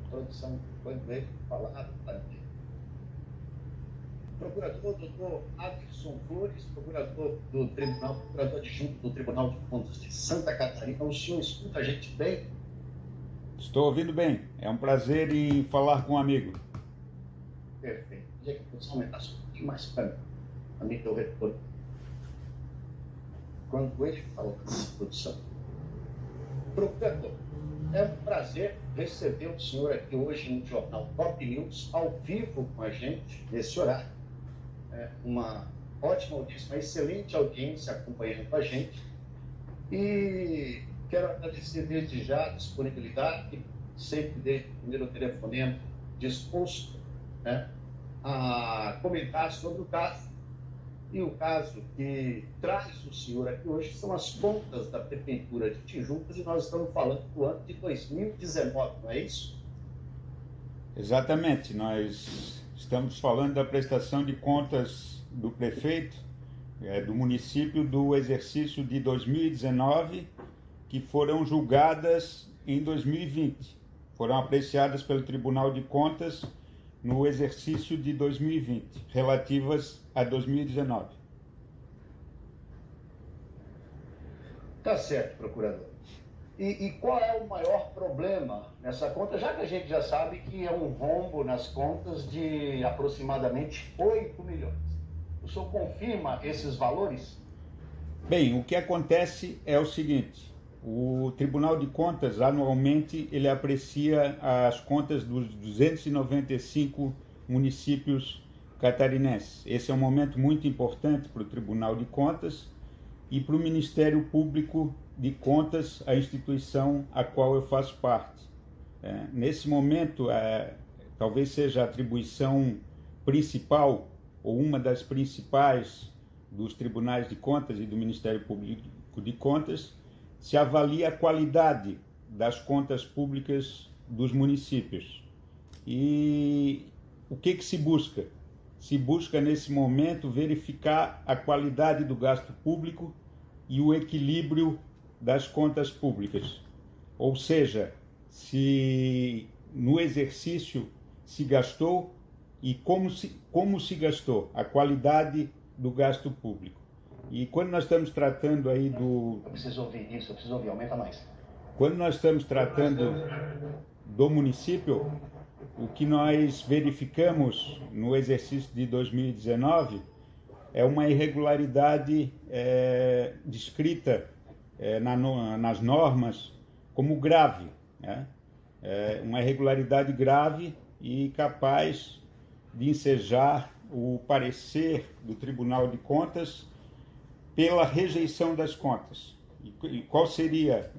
produção foi bem falada também. Procurador doutor Adson Flores, procurador do Tribunal, procurador adjunto do Tribunal de Contas de Santa Catarina. O senhor escuta a gente bem? Estou ouvindo bem. É um prazer em falar com um amigo. Perfeito. Queria que a produção aumentasse um pouquinho mais para mim ter o retorno. Quando ele fala com a produção. Procurador, é um prazer receber o senhor aqui hoje no Jornal Top News, ao vivo com a gente, nesse horário. Uma ótima audiência, uma excelente audiência acompanhando a gente. E quero agradecer desde já a disponibilidade, sempre desde o primeiro telefonema, disposto, né, a comentar sobre o caso. E o caso que traz o senhor aqui hoje são as contas da Prefeitura de Tijucas, e nós estamos falando do ano de 2019, não é isso? Exatamente. Nós estamos falando da prestação de contas do prefeito, do município, do exercício de 2019, que foram julgadas em 2020. Foram apreciadas pelo Tribunal de Contas no exercício de 2020, relativas a 2019. Tá certo, procurador. E qual é o maior problema nessa conta, já que a gente já sabe que é um rombo nas contas de aproximadamente 8 milhões? O senhor confirma esses valores? Bem, o que acontece é o seguinte: o Tribunal de Contas, anualmente, ele aprecia as contas dos 295 municípios catarinenses. Esse é um momento muito importante para o Tribunal de Contas e para o Ministério Público de Contas, a instituição a qual eu faço parte. Nesse momento, talvez seja a atribuição principal, ou uma das principais, dos Tribunais de Contas e do Ministério Público de Contas, se avalia a qualidade das contas públicas dos municípios. E o que se busca? Se busca, nesse momento, verificar a qualidade do gasto público e o equilíbrio das contas públicas. Ou seja, se no exercício se gastou e como se gastou, a qualidade do gasto público. E quando nós estamos tratando aí do... Eu preciso ouvir isso, eu preciso ouvir, aumenta mais. Quando nós estamos tratando do município, o que nós verificamos no exercício de 2019 é uma irregularidade descrita nas normas como grave, né? Uma irregularidade grave e capaz de ensejar o parecer do Tribunal de Contas pela rejeição das contas. E qual seria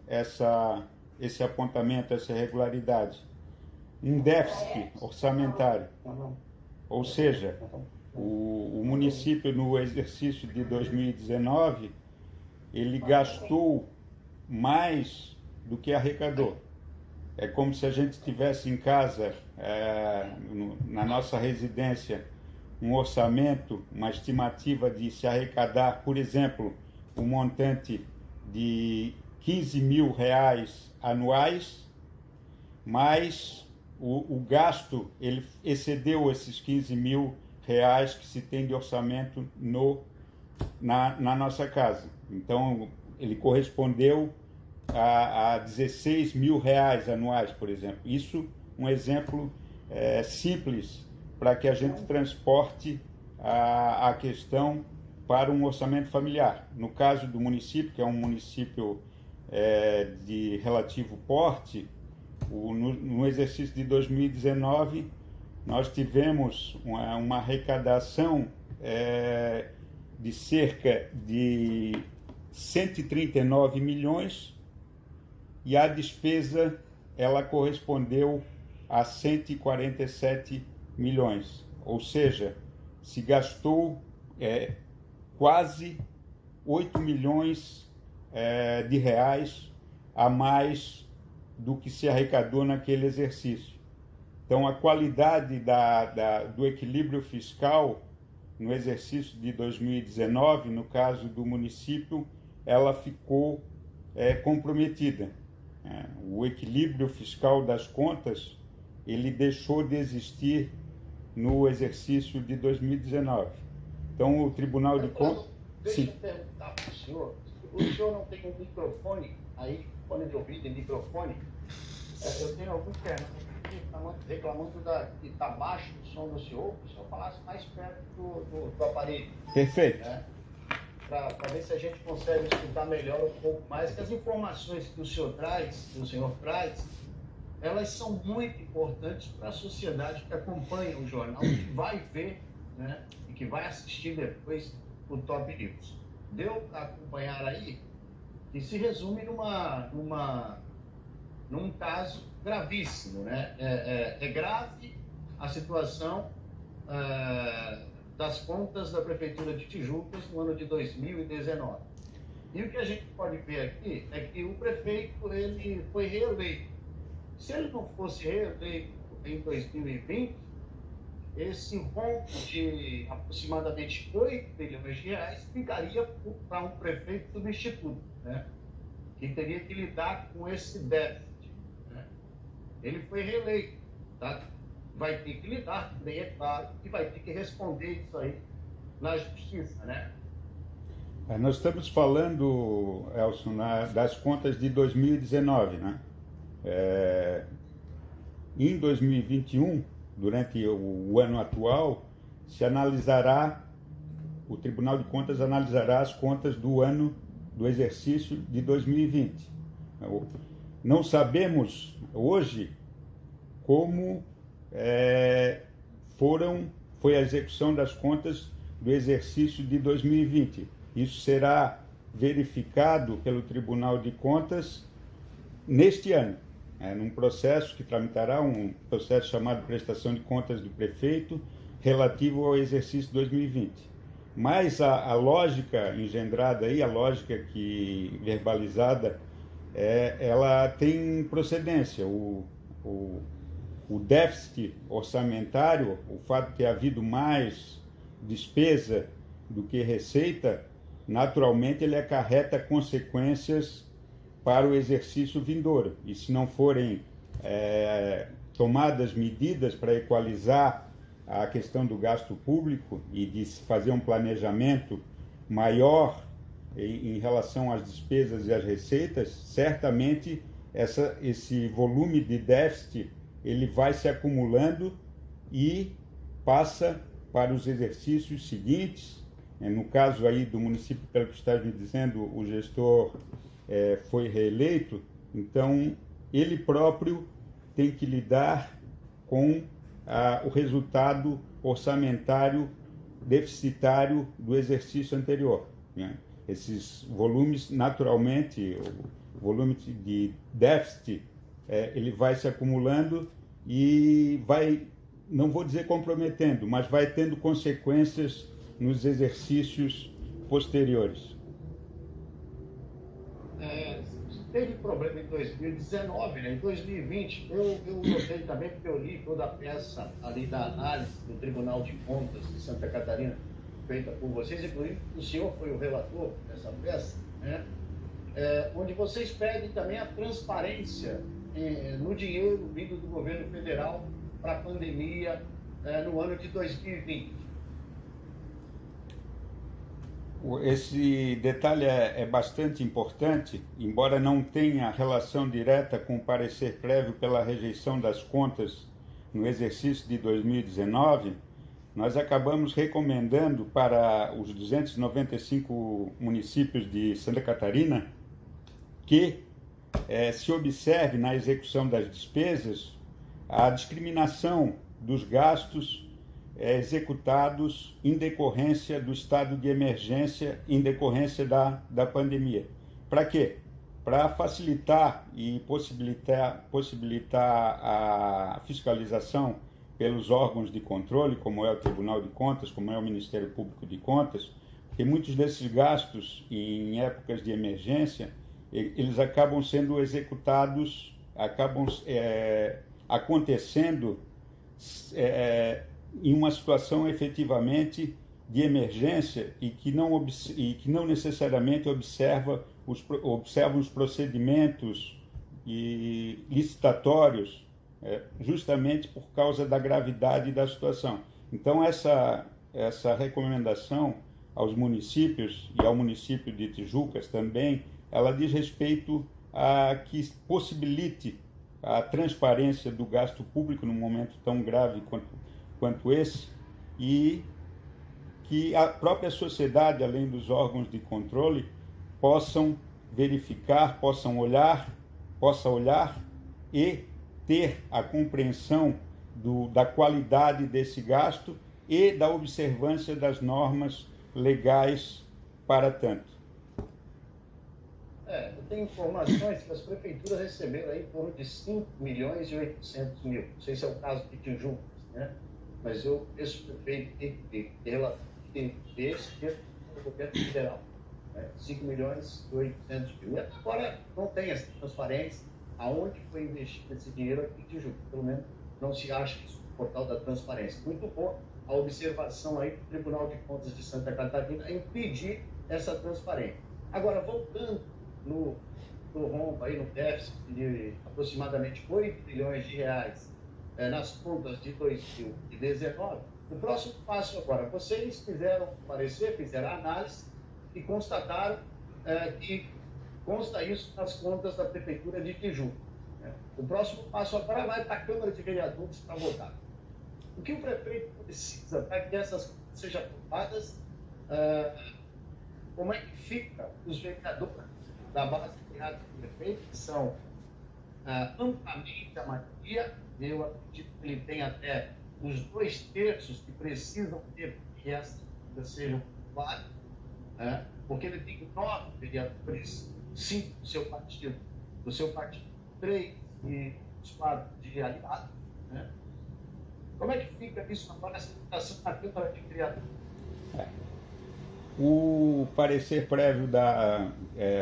esse apontamento, essa irregularidade? Um déficit orçamentário. Ou seja, o município, no exercício de 2019, ele gastou mais do que arrecadou. É como se a gente tivesse em casa, na nossa residência, um orçamento, uma estimativa de se arrecadar, por exemplo, um montante de R$ 15.000 anuais, mas o gasto ele excedeu esses R$ 15.000 que se tem de orçamento na nossa casa. Então, ele correspondeu a R$ 16.000 anuais, por exemplo. Isso um exemplo simples para que a gente transporte a questão para um orçamento familiar. No caso do município, que é um município de relativo porte, no exercício de 2019, nós tivemos uma arrecadação de cerca de 139 milhões e a despesa ela correspondeu a 147 milhões. Ou seja, se gastou quase 8 milhões de reais a mais do que se arrecadou naquele exercício. Então, a qualidade do equilíbrio fiscal no exercício de 2019, no caso do município, ela ficou comprometida. O equilíbrio fiscal das contas, ele deixou de existir no exercício de 2019. Então, o Tribunal de Contas... Deixa eu perguntar para o senhor não tem um microfone aí, fone de ouvido e microfone? Eu tenho algum reclamando que está baixo o som do senhor, que o senhor falasse mais perto do aparelho. Perfeito. Né? Para ver se a gente consegue escutar melhor um pouco mais, que as informações que o senhor traz, elas são muito importantes para a sociedade que acompanha o jornal, que vai ver, né, e que vai assistir depois o Top News. Deu para acompanhar aí que se resume num caso gravíssimo, né? É grave a situação das contas da Prefeitura de Tijucas no ano de 2019. E o que a gente pode ver aqui é que o prefeito ele foi reeleito. Se ele não fosse reeleito em 2020, esse rombo de aproximadamente 8 bilhões de reais ficaria para um prefeito substituto, né? Que teria que lidar com esse déficit. Né? Ele foi reeleito, tá? Vai ter que lidar, também é claro, e vai ter que responder isso aí na justiça, né? Nós estamos falando, Elson, das contas de 2019, né? Em 2021, durante o ano atual, o Tribunal de Contas analisará as contas do exercício de 2020. Não sabemos hoje como foi a execução das contas do exercício de 2020. Isso será verificado pelo Tribunal de Contas neste ano, num processo que tramitará, um processo chamado Prestação de Contas do Prefeito, relativo ao exercício 2020. Mas a lógica engendrada aí, a lógica verbalizada, ela tem procedência. O déficit orçamentário, o fato de ter havido mais despesa do que receita, naturalmente ele acarreta consequências para o exercício vindouro. E se não forem tomadas medidas para equalizar a questão do gasto público e de se fazer um planejamento maior em relação às despesas e às receitas, certamente esse volume de déficit ele vai se acumulando e passa para os exercícios seguintes. No caso aí do município, pelo que está me dizendo, o gestor foi reeleito, então ele próprio tem que lidar com o resultado orçamentário deficitário do exercício anterior, né? Esses volumes, naturalmente, o volume de déficit, ele vai se acumulando e vai, não vou dizer comprometendo, mas vai tendo consequências nos exercícios posteriores. Teve problema em 2019, né? Em 2020, eu notei também, porque eu li toda a peça ali da análise do Tribunal de Contas de Santa Catarina, feita por vocês, inclusive o senhor foi o relator dessa peça, né? Onde vocês pedem também a transparência no dinheiro vindo do governo federal para a pandemia no ano de 2020. Esse detalhe é bastante importante, embora não tenha relação direta com o parecer prévio pela rejeição das contas no exercício de 2019, nós acabamos recomendando para os 295 municípios de Santa Catarina que se observe na execução das despesas a discriminação dos gastos executados em decorrência do estado de emergência, em decorrência da pandemia. Para quê? Para facilitar e possibilitar a fiscalização pelos órgãos de controle, como é o Tribunal de Contas, como é o Ministério Público de Contas, porque muitos desses gastos em épocas de emergência, eles acabam sendo executados, acabam acontecendo em uma situação efetivamente de emergência e que não necessariamente observam os procedimentos licitatórios justamente por causa da gravidade da situação. Então, essa recomendação aos municípios e ao município de Tijucas também, ela diz respeito a que possibilite a transparência do gasto público num momento tão grave quanto esse, e que a própria sociedade, além dos órgãos de controle, possam verificar, possa olhar e ter a compreensão da qualidade desse gasto e da observância das normas legais para tanto. Eu tenho informações que as prefeituras receberam aí em torno de 5.800.000. Não sei se é o caso de Tijucas, né? Mas esse prefeito tem que ter esse do governo federal. 5.800.000. Agora não tem essa transparência aonde foi investido esse dinheiro aqui em Tijuca. Pelo menos não se acha isso no portal da transparência. Muito bom a observação aí do Tribunal de Contas de Santa Catarina em pedir essa transparência. Agora, voltando no rombo aí, no déficit de aproximadamente 8 bilhões de reais nas contas de 2019, o próximo passo agora, vocês fizeram parecer, fizeram análise e constataram que consta isso nas contas da Prefeitura de Tijuca. O próximo passo agora vai para a Câmara de Vereadores para votar. O que o prefeito precisa para que essas contas sejam aprovadas? Como é que fica os vereadores da base criada do prefeito, que são amplamente a maioria? Eu acredito que ele tem até os 2/3 que precisam ter que essas contas sejam aprovadas, porque ele tem 9 vereadores, 5 do seu partido, 3 e os 4 de aliado. Como é que fica isso agora, essa votação na Câmara de Vereadores? O parecer prévio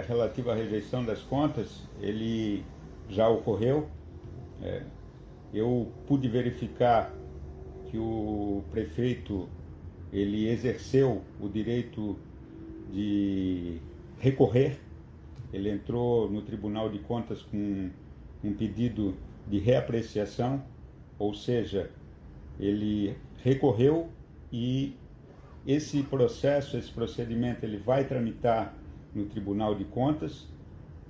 relativo à rejeição das contas, ele já ocorreu. Eu pude verificar que o prefeito ele exerceu o direito de recorrer. Ele entrou no Tribunal de Contas com um pedido de reapreciação, ou seja, ele recorreu e esse procedimento, ele vai tramitar no Tribunal de Contas,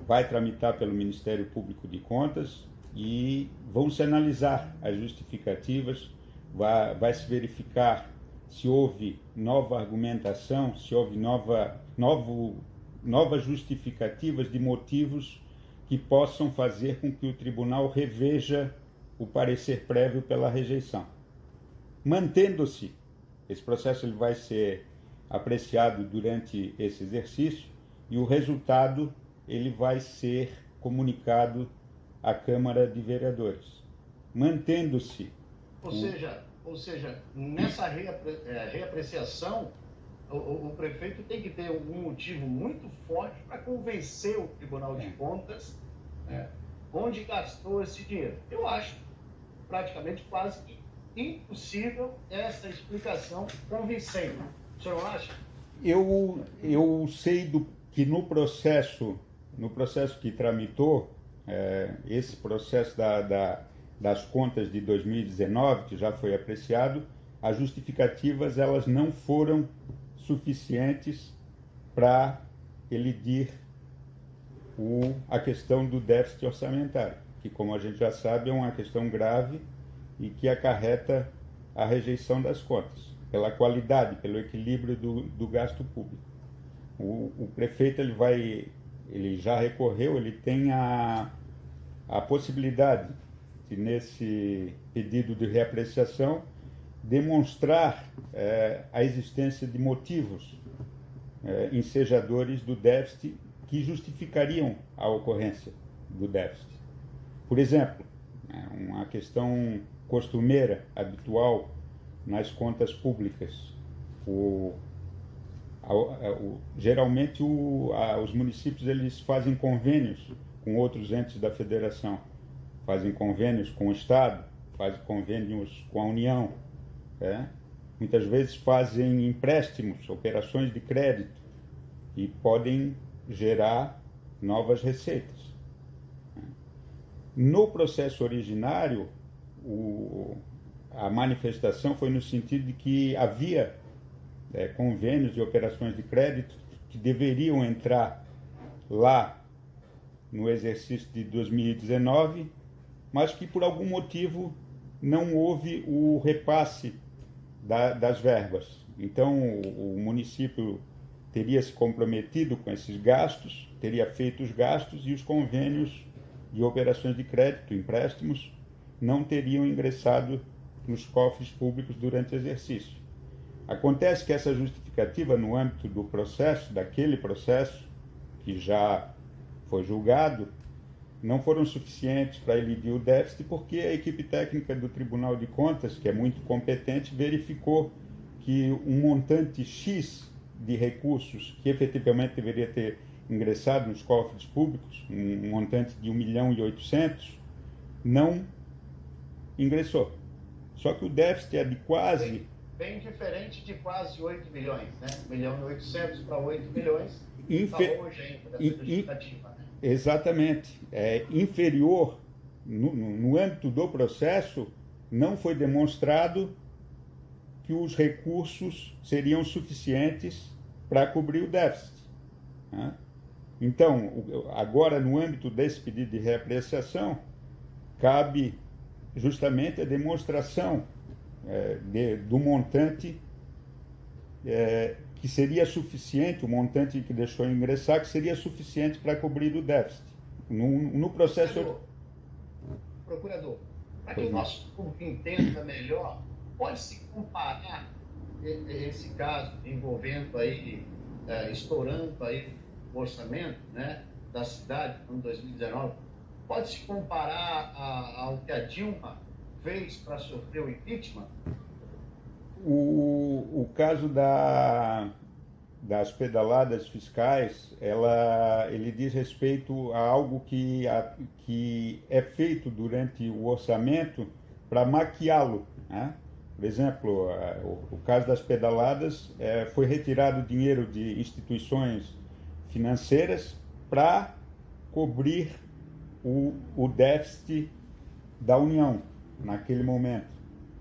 vai tramitar pelo Ministério Público de Contas e vão se analisar as justificativas, vai se verificar se houve nova argumentação, se houve novas justificativas de motivos que possam fazer com que o tribunal reveja o parecer prévio pela rejeição. Mantendo-se, esse processo ele vai ser apreciado durante esse exercício e o resultado ele vai ser comunicado à Câmara de Vereadores. Mantendo-se... Ou seja, nessa reapreciação, o prefeito tem que ter um motivo muito forte para convencer o Tribunal de Contas onde gastou esse dinheiro. Eu acho praticamente quase impossível essa explicação convincente. O senhor não acha? Eu sei que no processo que tramitou, esse processo das contas de 2019, que já foi apreciado, as justificativas elas não foram suficientes para elidir a questão do déficit orçamentário, que, como a gente já sabe, é uma questão grave e que acarreta a rejeição das contas, pela qualidade, pelo equilíbrio do gasto público. O prefeito ele já recorreu, ele tem a possibilidade de, nesse pedido de reapreciação, demonstrar a existência de motivos ensejadores do déficit que justificariam a ocorrência do déficit. Por exemplo, uma questão costumeira, habitual nas contas públicas. Geralmente os municípios eles fazem convênios com outros entes da federação, fazem convênios com o Estado, fazem convênios com a União, muitas vezes fazem empréstimos, operações de crédito e podem gerar novas receitas. No processo originário, a manifestação foi no sentido de que havia convênios e operações de crédito que deveriam entrar lá no exercício de 2019, mas que por algum motivo não houve o repasse das verbas. Então, o município teria se comprometido com esses gastos, teria feito os gastos, e os convênios de operações de crédito, empréstimos, não teriam ingressado nos cofres públicos durante o exercício. Acontece que essa justificativa, no âmbito do processo, daquele processo que já foi julgado, não foram suficientes para elidir o déficit, porque a equipe técnica do Tribunal de Contas, que é muito competente, verificou que um montante X de recursos que efetivamente deveria ter ingressado nos cofres públicos, um montante de 1.800.000, não ingressou. Só que o déficit é de quase... Bem diferente de quase 8 milhões, né? 1.800.000 para 8 milhões, está longe ainda dessa justificativa, né? Exatamente. É inferior, no âmbito do processo, não foi demonstrado que os recursos seriam suficientes para cobrir o déficit, né? Então, agora, no âmbito desse pedido de reapreciação, cabe justamente a demonstração do montante que seria suficiente, o montante que deixou ingressar, que seria suficiente para cobrir o déficit. No processo... Procurador, para que o nosso público entenda melhor, pode-se comparar esse caso envolvendo aí, estourando aí o orçamento, né, da cidade no ano 2019, pode-se comparar ao que a Dilma fez para sofrer o impeachment? O caso das pedaladas fiscais, ele diz respeito a algo que é feito durante o orçamento para maquiá-lo, né? Por exemplo, o caso das pedaladas, foi retirado dinheiro de instituições financeiras para cobrir o déficit da União naquele momento.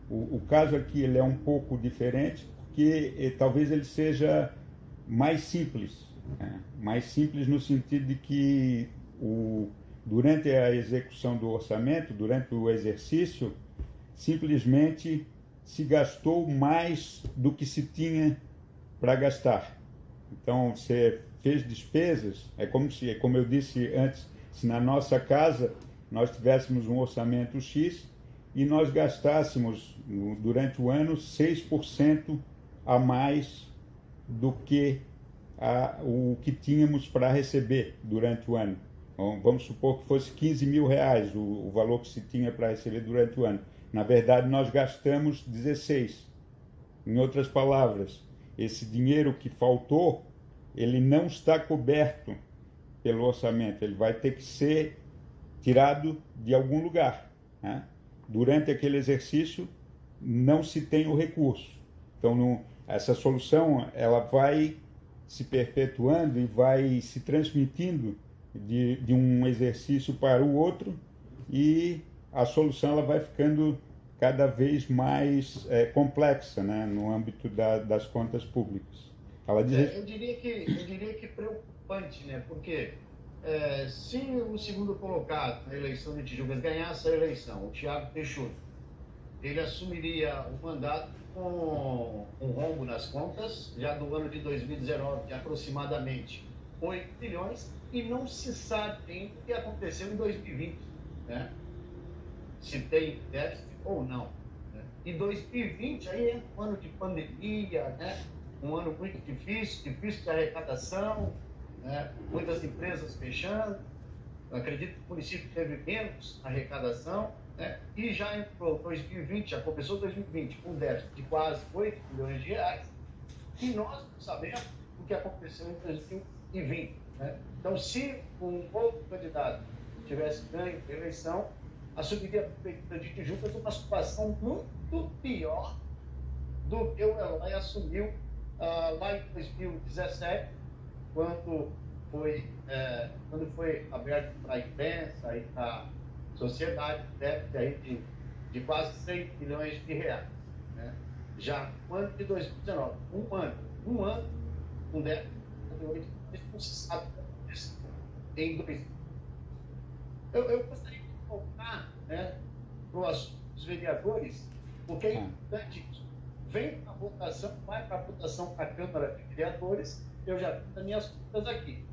O caso aqui ele é um pouco diferente, porque talvez ele seja mais simples, né? Mais simples no sentido de que durante a execução do orçamento, durante o exercício, simplesmente se gastou mais do que se tinha para gastar. Então, você fez despesas, como eu disse antes, se na nossa casa nós tivéssemos um orçamento X e nós gastássemos durante o ano 6% a mais do que o que tínhamos para receber durante o ano. Então, vamos supor que fosse R$15.000 o valor que se tinha para receber durante o ano. Na verdade, nós gastamos 16. Em outras palavras, esse dinheiro que faltou, ele não está coberto pelo orçamento, ele vai ter que ser tirado de algum lugar, né? Durante aquele exercício, não se tem o recurso. Então, essa solução ela vai se perpetuando e vai se transmitindo de um exercício para o outro, e a solução ela vai ficando cada vez mais complexa, né, no âmbito das contas públicas. Ela diz... eu diria que preocupante, né? Porque se o segundo colocado na eleição de Tijucas ganhasse a eleição, o Thiago Peixoto, ele assumiria o mandato com um rombo nas contas, já do ano de 2019, de aproximadamente 8 bilhões, e não se sabe ainda o que aconteceu em 2020, né? Se tem déficit ou não, né? E 2020 aí é um ano de pandemia, né? Um ano muito difícil de arrecadação, né? Muitas empresas fechando. Eu acredito que o município teve menos arrecadação, né? E já entrou 2020, já começou 2020 com um déficit de quase 8 bilhões de reais, e nós não sabemos o que aconteceu em 2020, né? Então, se um outro candidato tivesse ganho a eleição, assumiria a prefeitura de Tijucas numa situação muito pior do que o Eloy assumiu lá em 2017, quando foi aberto para a imprensa e para sociedade deve aí de quase 100 milhões de reais. Né? Já no ano de 2019, um ano com déficit de 8 milhões, não se sabe em 2 anos. Eu gostaria de voltar, né, para o assunto dos vereadores, porque é importante isso. Vem para a votação, vai para a votação para a Câmara de Vereadores, eu já fiz as minhas contas aqui.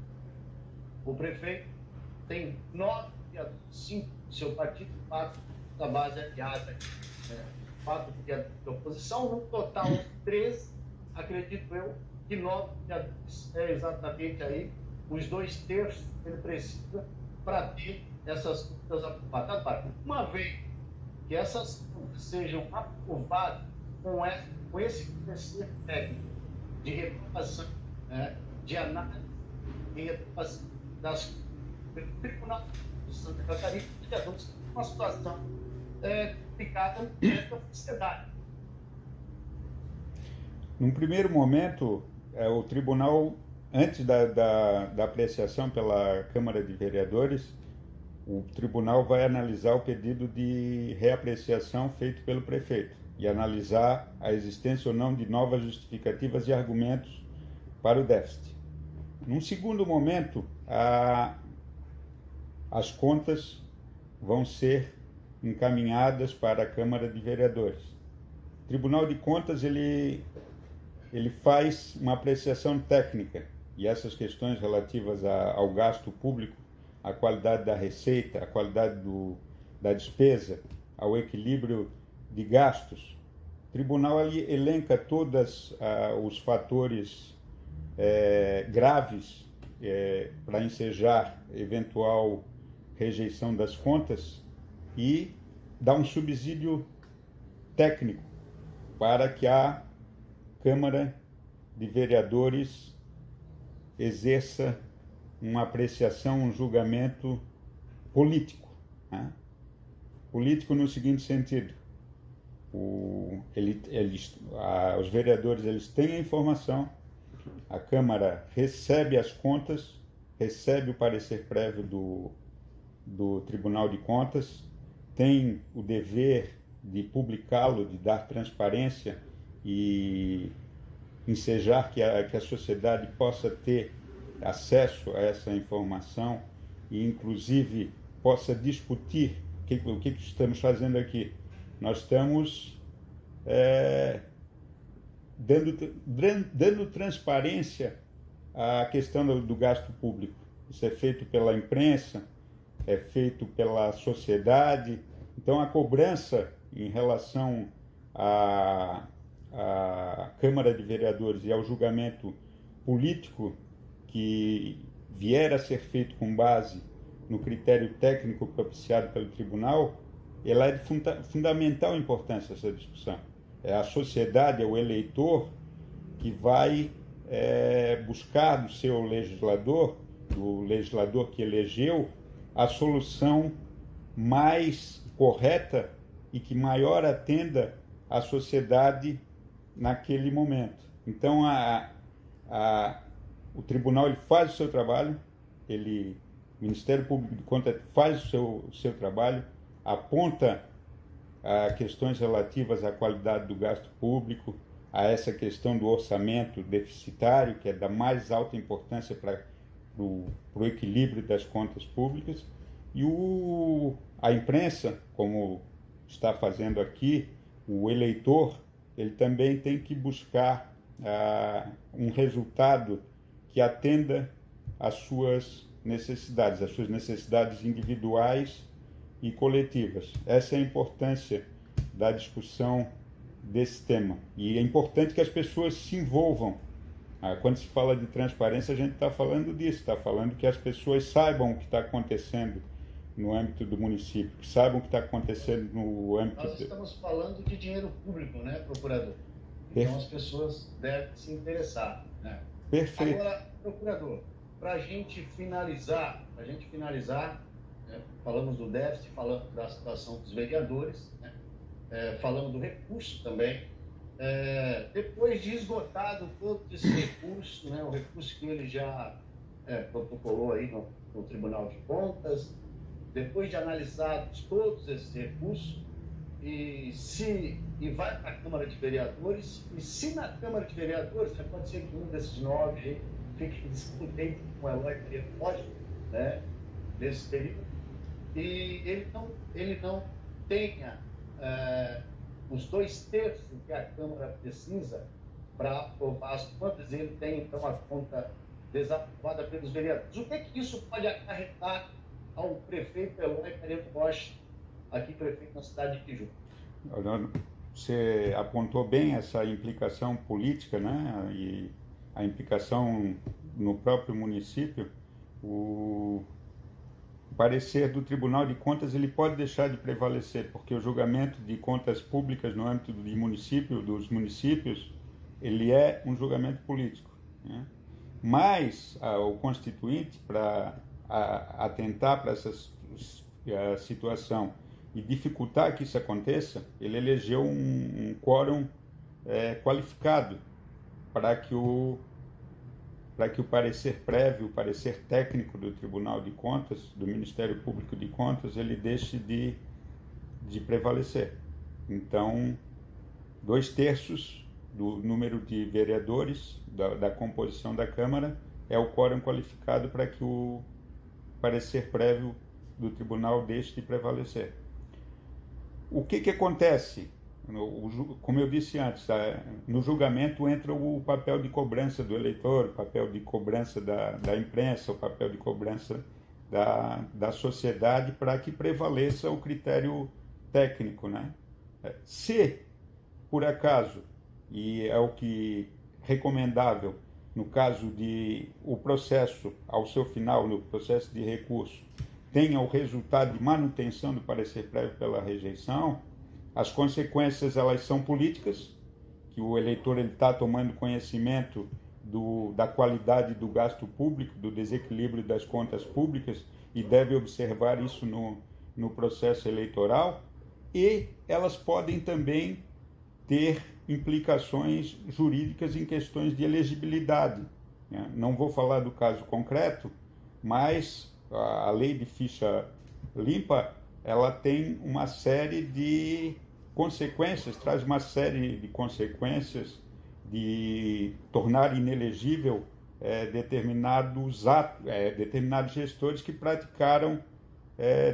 O prefeito tem 9 vereadores, 5 do seu partido, 4 da base aliada, 4 vereadores de oposição, no total 13, acredito eu, que 9 vereadores é exatamente aí os 2/3 que ele precisa para ter essas contas aprovadas. Agora, uma vez que essas contas sejam aprovadas com esse processo técnico de reprovação, de análise e reprovação das pelo Tribunal de Santa Catarina, uma situação complicada dentro da sociedade. Num primeiro momento, o tribunal, antes da apreciação pela Câmara de Vereadores, o tribunal vai analisar o pedido de reapreciação feito pelo prefeito e analisar a existência ou não de novas justificativas e argumentos para o déficit. Num segundo momento, as contas vão ser encaminhadas para a Câmara de Vereadores. O Tribunal de Contas ele faz uma apreciação técnica e essas questões relativas ao gasto público, à qualidade da receita, à qualidade da despesa, ao equilíbrio de gastos. O tribunal ali elenca todos os fatores graves para ensejar eventual rejeição das contas e dá um subsídio técnico para que a Câmara de Vereadores exerça uma apreciação, um julgamento político. Né? Político no seguinte sentido: os vereadores eles têm a informação, a Câmara recebe as contas, recebe o parecer prévio do Tribunal de Contas, tem o dever de publicá-lo, de dar transparência e ensejar que a sociedade possa ter acesso a essa informação e, inclusive, possa discutir o que estamos fazendo aqui. Nós estamos dando transparência à questão do gasto público. Isso é feito pela imprensa, é feito pela sociedade. Então, a cobrança em relação à Câmara de Vereadores e ao julgamento político que vier a ser feito com base no critério técnico propiciado pelo tribunal, ela é de fundamental importância, essa discussão. É a sociedade, é o eleitor que vai buscar do seu legislador, do legislador que elegeu, a solução mais correta e que maior atenda à sociedade naquele momento. Então, o tribunal ele faz o seu trabalho, o Ministério Público de Contas faz o seu trabalho, aponta questões relativas à qualidade do gasto público, a essa questão do orçamento deficitário, que é da mais alta importância para o equilíbrio das contas públicas, e a imprensa, como está fazendo aqui, o eleitor, ele também tem que buscar um resultado que atenda às suas necessidades individuais e coletivas. Essa é a importância da discussão desse tema. E é importante que as pessoas se envolvam. Quando se fala de transparência, a gente está falando disso, está falando que as pessoas saibam o que está acontecendo no âmbito do município, que saibam o que está acontecendo no âmbito... Nós estamos falando de dinheiro público, né, procurador? Então as pessoas devem se interessar, né? Perfeito. Agora, procurador, para a gente finalizar, falamos do déficit, falamos da situação dos vereadores, né? Falamos do recurso também. Depois de esgotado todo esse recurso, né, o recurso que ele já protocolou aí no Tribunal de Contas, depois de analisados todos esses recursos, e vai para a Câmara de Vereadores, e se na Câmara de Vereadores, pode ser que um desses 9 aí fique descontente com o Eloy Pereira Rocha, né, nesse período, e ele não tenha os 2/3 que a Câmara precisa para aprovar as contas, e ele tem, então, a conta desaprovada pelos vereadores. O que isso pode acarretar ao prefeito Eloy Pereira Rocha, aqui prefeito na cidade de Tijuca? Você apontou bem essa implicação política, né? E a implicação no próprio município. O parecer do Tribunal de Contas ele pode deixar de prevalecer, porque o julgamento de contas públicas no âmbito dos municípios, ele é um julgamento político, né? Mas o Constituinte, para atentar para essa situação e dificultar que isso aconteça, ele elegeu um quórum qualificado para que o parecer prévio, o parecer técnico do Tribunal de Contas, do Ministério Público de Contas, ele deixe de prevalecer. Então, 2/3 do número de vereadores da composição da Câmara é o quórum qualificado para que o parecer prévio do Tribunal deixe de prevalecer. O que acontece? Como eu disse antes, no julgamento entra o papel de cobrança do eleitor, o papel de cobrança da imprensa, o papel de cobrança da sociedade para que prevaleça o critério técnico, né? Se, por acaso, e é o que recomendável, no caso de o processo, ao seu final, no processo de recurso, tenha o resultado de manutenção do parecer prévio pela rejeição, as consequências elas são políticas, que o eleitor está tomando conhecimento da qualidade do gasto público, do desequilíbrio das contas públicas, e deve observar isso no processo eleitoral, e elas podem também ter implicações jurídicas em questões de elegibilidade, né? Não vou falar do caso concreto, mas a lei de ficha limpa, ela tem uma série de consequências, traz uma série de consequências de tornar inelegível determinados gestores que praticaram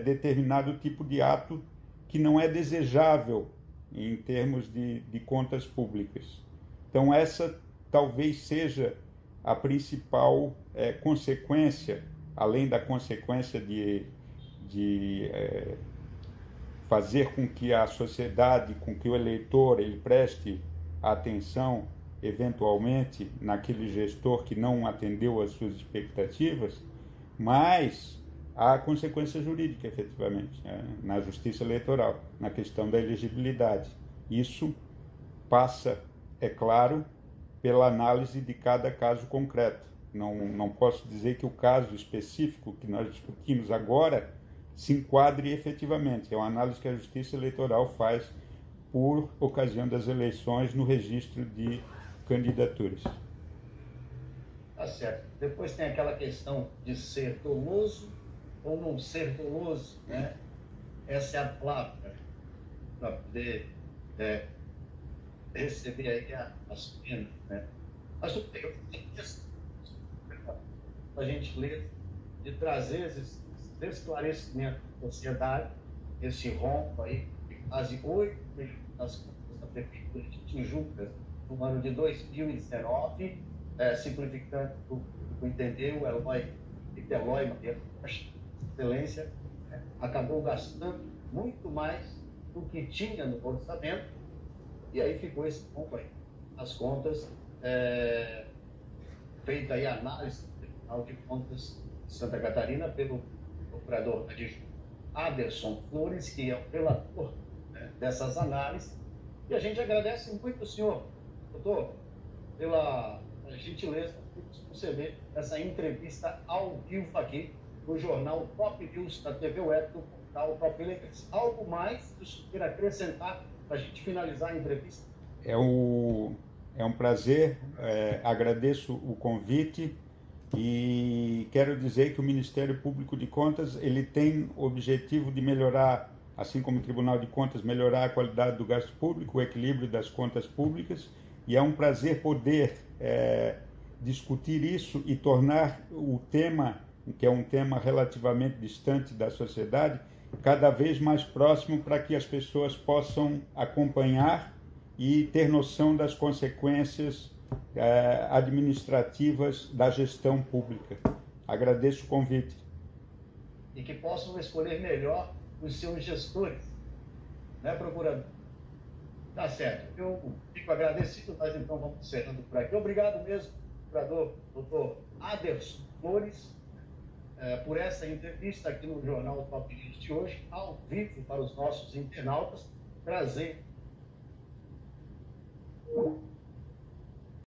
determinado tipo de ato que não é desejável em termos de contas públicas. Então, essa talvez seja a principal consequência, além da consequência de fazer com que a sociedade, com que o eleitor ele preste atenção, eventualmente, naquele gestor que não atendeu às suas expectativas, mas há consequência jurídica, efetivamente, na justiça eleitoral, na questão da elegibilidade. Isso passa, é claro, pela análise de cada caso concreto. Não posso dizer que o caso específico que nós discutimos agora se enquadre efetivamente. É uma análise que a Justiça Eleitoral faz por ocasião das eleições no registro de candidaturas. Tá certo. Depois tem aquela questão de ser doloso ou não ser doloso, né? Essa é a palavra para poder receber aí as penas, né? Mas eu tenho a gentileza de trazer esses esclarecimentos da sociedade, esse rompo aí, de quase 8 milhões das contas da Prefeitura de Tijuca, no ano de 2019, simplificando o entender, o Eloy Maria Excelência, acabou gastando muito mais do que tinha no orçamento, e aí ficou esse ponto aí. As contas, feita aí a análise do Tribunal de Contas de Santa Catarina pelo procurador adjunto Aderson Flores, que é o relator dessas análises, e a gente agradece muito o senhor, doutor, pela gentileza de nos conceder essa entrevista ao vivo aqui no jornal Top News da TV Web do portal Top Eleições. Algo mais que o senhor queira acrescentar para a gente finalizar a entrevista? É um prazer, agradeço o convite E quero dizer que o Ministério Público de Contas ele tem o objetivo de melhorar, assim como o Tribunal de Contas, melhorar a qualidade do gasto público, o equilíbrio das contas públicas, e é um prazer poder discutir isso e tornar o tema, que é um tema relativamente distante da sociedade, cada vez mais próximo para que as pessoas possam acompanhar e ter noção das consequências administrativas da gestão pública. Agradeço o convite. E que possam escolher melhor os seus gestores, né, procurador? Tá certo. Eu fico agradecido, nós então vamos encerrando por aqui. Obrigado mesmo, procurador doutor Aderson Flores, por essa entrevista aqui no Jornal Top News de hoje, ao vivo para os nossos internautas, trazendo